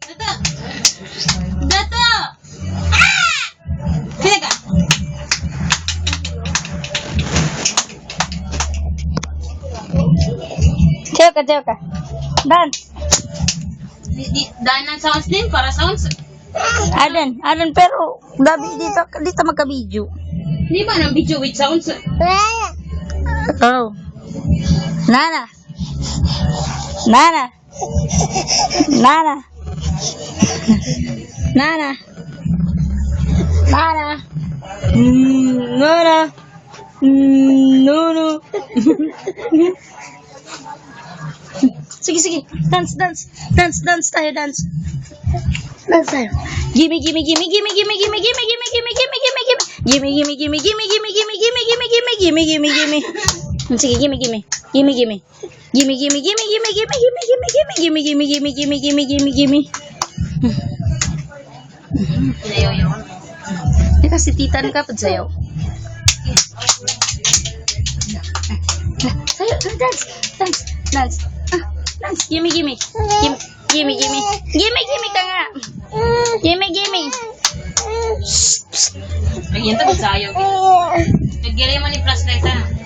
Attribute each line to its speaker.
Speaker 1: Dato! Dato! Ah! Kaya ka?
Speaker 2: Teka. Dance.
Speaker 1: Dahil ng sounds din, para sounds.
Speaker 2: Adan, pero dabi dito magka-video.
Speaker 1: Di ba ng video with sounds?
Speaker 2: Oh. Nana. No. Sige. Dance tayo. Gimme. Sige, gimme.
Speaker 1: Pinayaw-yaw.
Speaker 2: Kasi titan ka pag sayaw. Sayo, dance. Dance. Gimme ka nga. Gimme.
Speaker 1: Ay, yan ta, magsayaw. Naggiray mo ni flashlight ha.